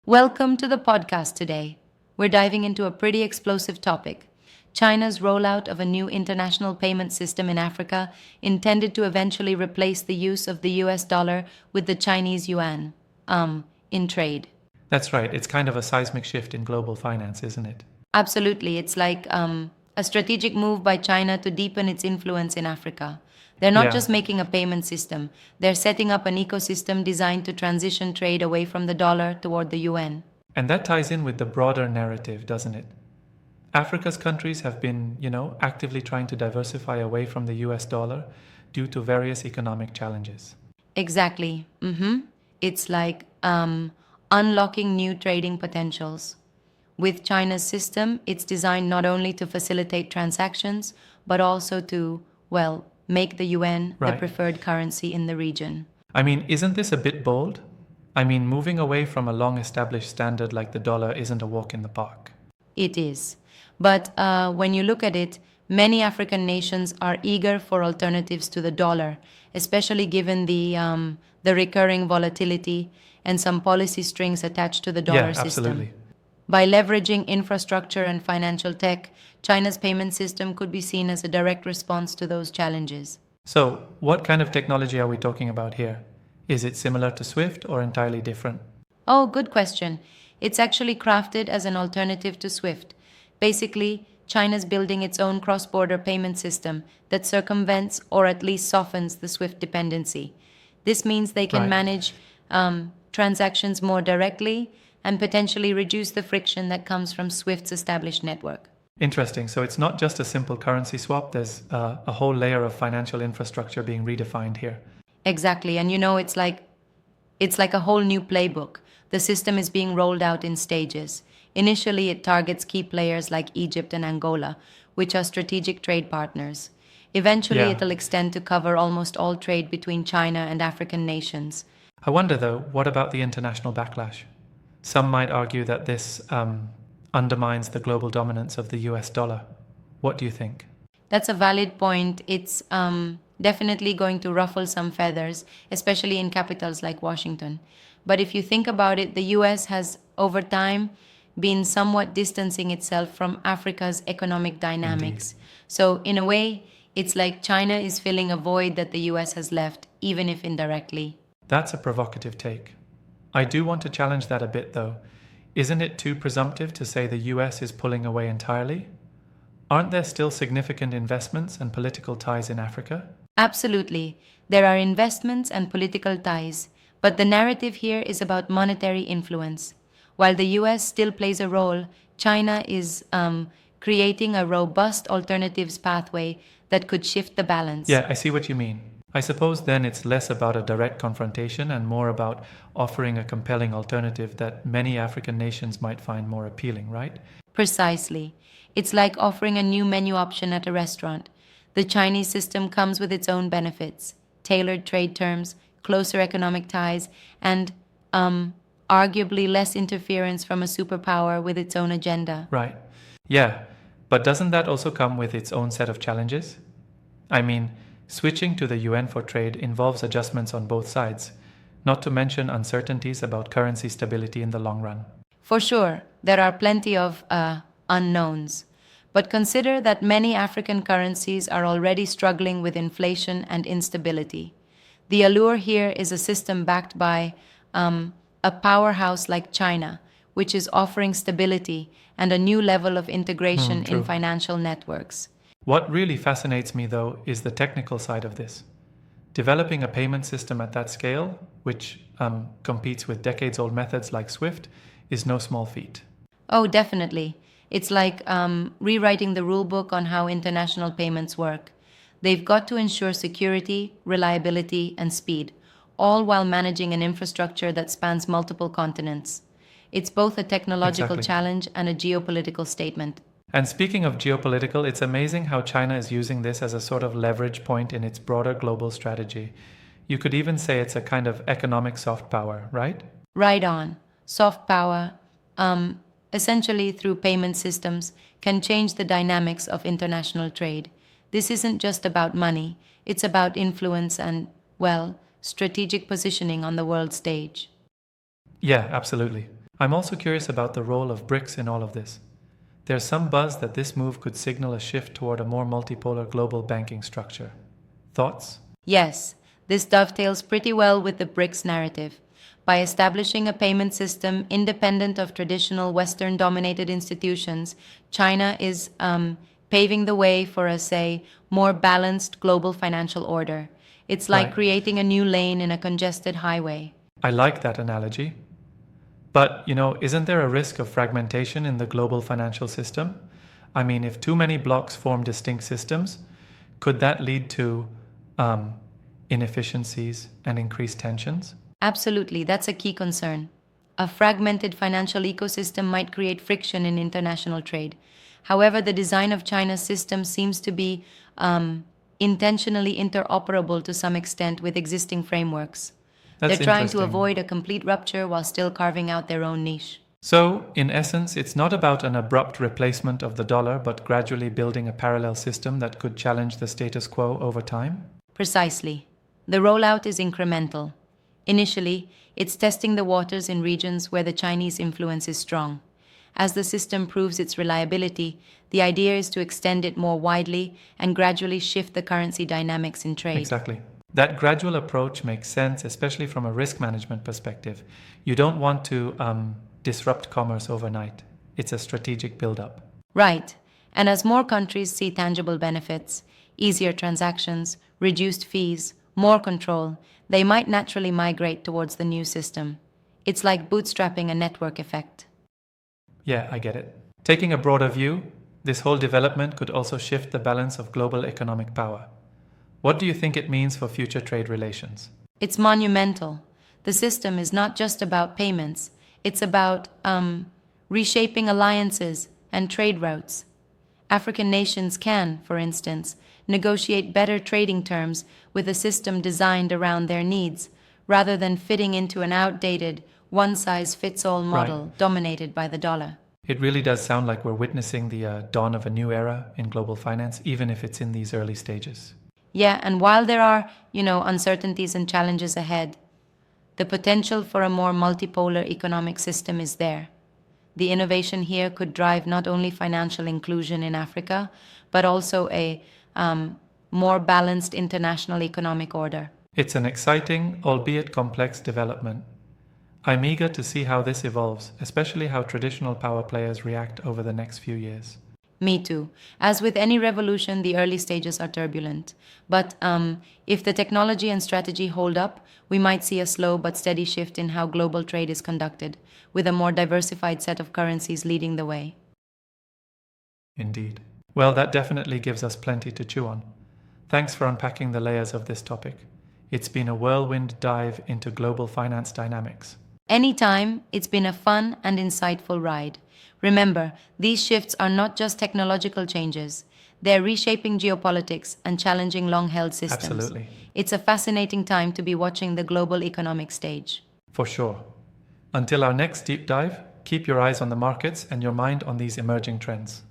Welcome to the podcast today. We're diving into a pretty explosive topic: China's rollout of a new international payment system in Africa intended to eventually replace the use of the US dollar with the Chinese yuan, in trade. That's right. It's kind of a seismic shift in global finance, isn't it? Absolutely, it's like a strategic move by China to deepen its influence in Africa. They're not Yeah. just making a payment system, they're setting up an ecosystem designed to transition trade away from the dollar toward the yuan. And that ties in with the broader narrative, doesn't it? Africa's countries have been, actively trying to diversify away from the US dollar due to various economic challenges. Exactly. It's like unlocking new trading potentials. With China's system, it's designed not only to facilitate transactions, but also to, well, make the yuan the Right. preferred currency in the region. I mean, isn't this a bit bold? I mean, moving away from a long established standard like the dollar isn't a walk in the park. It is. But when you look at it, many African nations are eager for alternatives to the dollar, especially given the recurring volatility and some policy strings attached to the dollar Yeah, system. absolutely. By leveraging infrastructure and financial tech, China's payment system could be seen as a direct response to those challenges. So, what kind of technology are we talking about here? Is it similar to SWIFT or entirely different? Oh, good question. It's actually crafted as an alternative to SWIFT. Basically, China's building its own cross border payment system that circumvents or at least softens the SWIFT dependency. This means they can Right. manage transactions more directly and potentially reduce the friction that comes from SWIFT's established network. Interesting. So it's not just a simple currency swap, there's a whole layer of financial infrastructure being redefined here. Exactly. And it's like a whole new playbook. The system is being rolled out in stages. Initially, it targets key players like Egypt and Angola, which are strategic trade partners. Eventually, Yeah. it'll extend to cover almost all trade between China and African nations. I wonder, though, what about the international backlash? Some might argue that this undermines the global dominance of the US dollar. What do you think? That's a valid point. It's definitely going to ruffle some feathers, especially in capitals like Washington. But if you think about it, the US has, over time, been somewhat distancing itself from Africa's economic dynamics. So, in a way, it's like China is filling a void that the US has left, even if indirectly. That's a provocative take. I do want to challenge that a bit, though. Isn't it too presumptive to say the US is pulling away entirely? Aren't there still significant investments and political ties in Africa? Absolutely. There are investments and political ties, but the narrative here is about monetary influence. While the US still plays a role, China is creating a robust alternatives pathway that could shift the balance. Yeah, I see what you mean. I suppose then it's less about a direct confrontation and more about offering a compelling alternative that many African nations might find more appealing, right? Precisely. It's like offering a new menu option at a restaurant. The Chinese system comes with its own benefits: tailored trade terms, closer economic ties, and arguably less interference from a superpower with its own agenda. Right. Yeah, but doesn't that also come with its own set of challenges? I mean, switching to the UN for trade involves adjustments on both sides, not to mention uncertainties about currency stability in the long run. For sure, there are plenty of unknowns. But consider that many African currencies are already struggling with inflation and instability. The allure here is a system backed by a powerhouse like China, which is offering stability and a new level of integration True. in financial networks. What really fascinates me, though, is the technical side of this. Developing a payment system at that scale, which competes with decades old methods like SWIFT, is no small feat. Oh, definitely. It's like rewriting the rulebook on how international payments work. They've got to ensure security, reliability, and speed, all while managing an infrastructure that spans multiple continents. It's both a technological Exactly. challenge and a geopolitical statement. And speaking of geopolitical, it's amazing how China is using this as a sort of leverage point in its broader global strategy. You could even say it's a kind of economic soft power, right? Right on. Soft power, essentially through payment systems, can change the dynamics of international trade. This isn't just about money, it's about influence and, well, strategic positioning on the world stage. Yeah, absolutely. I'm also curious about the role of BRICS in all of this. There's some buzz that this move could signal a shift toward a more multipolar global banking structure. Thoughts? Yes, this dovetails pretty well with the BRICS narrative. By establishing a payment system independent of traditional Western dominated institutions, China is paving the way for a, say, more balanced global financial order. It's like Right. creating a new lane in a congested highway. I like that analogy. But, isn't there a risk of fragmentation in the global financial system? I mean, if too many blocks form distinct systems, could that lead to inefficiencies and increased tensions? Absolutely, that's a key concern. A fragmented financial ecosystem might create friction in international trade. However, the design of China's system seems to be intentionally interoperable to some extent with existing frameworks. That's They're trying to interesting. avoid a complete rupture while still carving out their own niche. So, in essence, it's not about an abrupt replacement of the dollar, but gradually building a parallel system that could challenge the status quo over time? Precisely. The rollout is incremental. Initially, it's testing the waters in regions where the Chinese influence is strong. As the system proves its reliability, the idea is to extend it more widely and gradually shift the currency dynamics in trade. Exactly. That gradual approach makes sense, especially from a risk management perspective. You don't want to disrupt commerce overnight. It's a strategic build-up. Right. And as more countries see tangible benefits, easier transactions, reduced fees, more control, they might naturally migrate towards the new system. It's like bootstrapping a network effect. Yeah, I get it. Taking a broader view, this whole development could also shift the balance of global economic power. What do you think it means for future trade relations? It's monumental. The system is not just about payments, it's about reshaping alliances and trade routes. African nations can, for instance, negotiate better trading terms with a system designed around their needs, rather than fitting into an outdated, one-size-fits-all model Right. dominated by the dollar. It really does sound like we're witnessing the dawn of a new era in global finance, even if it's in these early stages. Yeah, and while there are, uncertainties and challenges ahead, the potential for a more multipolar economic system is there. The innovation here could drive not only financial inclusion in Africa, but also a more balanced international economic order. It's an exciting, albeit complex development. I'm eager to see how this evolves, especially how traditional power players react over the next few years. Me too. As with any revolution, the early stages are turbulent. But if the technology and strategy hold up, we might see a slow but steady shift in how global trade is conducted, with a more diversified set of currencies leading the way. Indeed. Well, that definitely gives us plenty to chew on. Thanks for unpacking the layers of this topic. It's been a whirlwind dive into global finance dynamics. Anytime, it's been a fun and insightful ride. Remember, these shifts are not just technological changes, they're reshaping geopolitics and challenging long held systems. Absolutely. It's a fascinating time to be watching the global economic stage. For sure. Until our next deep dive, keep your eyes on the markets and your mind on these emerging trends.